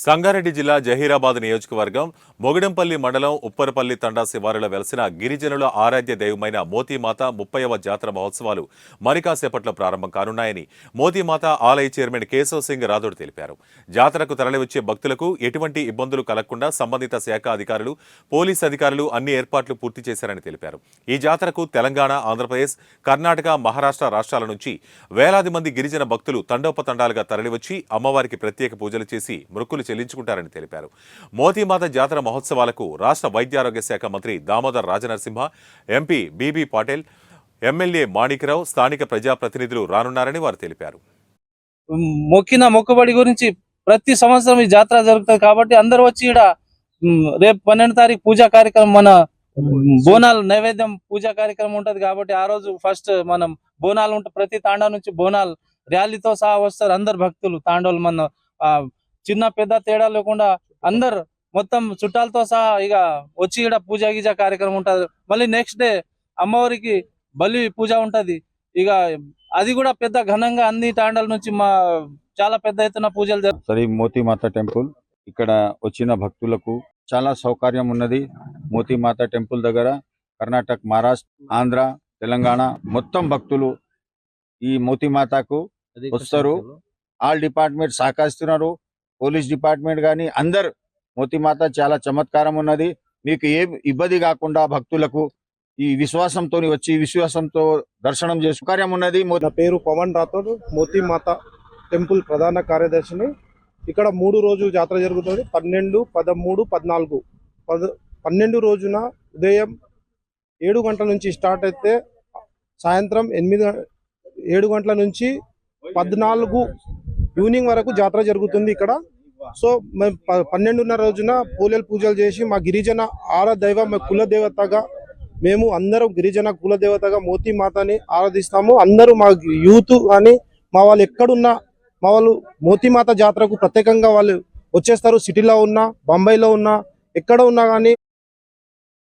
సంగారెడ్డి జిల్లా జహీరాబాద్ నియోజకవర్గం మొగిడంపల్లి మండలం ఉప్పరపల్లి తండా శివారులో వెలసిన గిరిజనుల ఆరాధ్య దైవమైన మోతీమాత 30వ జాతర మహోత్సవాలు మరికాసేపట్లో ప్రారంభం కానున్నాయని మోతీమాత ఆలయ చైర్మన్ కేశవ్ సింగ్ రాథోడ్ తెలిపారు. జాతరకు తరలివచ్చే భక్తులకు ఎటువంటి ఇబ్బందులు కలగకుండా సంబంధిత శాఖ అధికారులు, పోలీస్ అధికారులు అన్ని ఏర్పాట్లు పూర్తి చేశారని తెలిపారు. ఈ జాతరకు తెలంగాణ, ఆంధ్రప్రదేశ్, కర్ణాటక, మహారాష్ట్ర రాష్ట్రాల నుంచి వేలాది మంది గిరిజన భక్తులు తండోపతండాలుగా తరలివచ్చి అమ్మవారికి ప్రత్యేక పూజలు చేసి మొక్కులు చెల్లించుకుంటారని తెలిపారు. మోతీమాత జాతర మహోత్సవాలకు రాష్ట్ర వైద్యారోగ్య శాఖ మంత్రి Damodar Rajanarasimha, MP BB Patil, MLA Manikrao, స్థానిక ప్రజాప్రతినిధులు రానున్నారని వారు తెలిపారు. మొక్కిన మొక్కుబడి గురించి ప్రతి సంవత్సరం ఈ జాతర జరుగుతుంది కాబట్టి అందరూ వచ్చి ఇక్కడ రేపు 12వ తారీఖు పూజా కార్యక్రమం, మన బోనాలు నైవేద్యం పూజా కార్యక్రమం ఉంటది కాబట్టి ఆ రోజు ఫస్ట్ మనం బోనాలు ఉంటాయి. ప్రతి తాండా నుంచి బోనాలు ర్యాలీతో సహా వస్తారు అందరు భక్తులు. తాండోలు మన చిన్న పెద్ద తేడా లేకుండా అందరు మొత్తం చుట్టాలతో సహా ఇక వచ్చి ఇక్కడ పూజా గీజా కార్యక్రమం ఉంటది. మళ్ళీ నెక్స్ట్ డే అమ్మవారికి బలి పూజ ఉంటది. ఇక అది కూడా పెద్ద ఘనంగా అన్ని తాండాల నుంచి చాలా పెద్ద ఎత్తున పూజలు జరుగుతాయి. మోతీమాత టెంపుల్ ఇక్కడ వచ్చిన భక్తులకు చాలా సౌకర్యం ఉన్నది. మోతీమాత టెంపుల్ దగ్గర కర్ణాటక, మహారాష్ట్ర, ఆంధ్ర, తెలంగాణ మొత్తం భక్తులు ఈ మోతీమాతకు వస్తారు. ఆల్ డిపార్ట్మెంట్ సహకరిస్తున్నారు. పోలీస్ డిపార్ట్మెంట్ కానీ అందరు మోతీమాత చాలా చమత్కారం ఉన్నది. మీకు ఏ ఇబ్బంది కాకుండా భక్తులకు ఈ విశ్వాసంతో వచ్చి విశ్వాసంతో దర్శనం చేసే కార్యం ఉన్నది. నా పేరు పవన్ రాథోడ్, మోతీమాత టెంపుల్ ప్రధాన కార్యదర్శిని. ఇక్కడ 3 రోజులు జాతర జరుగుతుంది. 12, 13, 14. 12 రోజున ఉదయం 7 గంటల నుంచి స్టార్ట్ అయితే సాయంత్రం 7 గంటల నుంచి 14 ఈవినింగ్ వరకు జాతర జరుగుతుంది ఇక్కడ. సో మేము 12వ రోజున పూజలు చేసి మా గిరిజన ఆరాధైవ, మా కులదేవతగా మేము అందరం గిరిజన కులదేవతగా మోతీమాతని ఆరాధిస్తాము. అందరూ మా యూత్ కానీ మా వాళ్ళు ఎక్కడున్నా మా వాళ్ళు మోతీమాత జాతరకు ప్రత్యేకంగా వాళ్ళు వచ్చేస్తారు. సిటీలో ఉన్నా, బొంబాయిలో ఉన్నా, ఎక్కడ ఉన్నా కానీ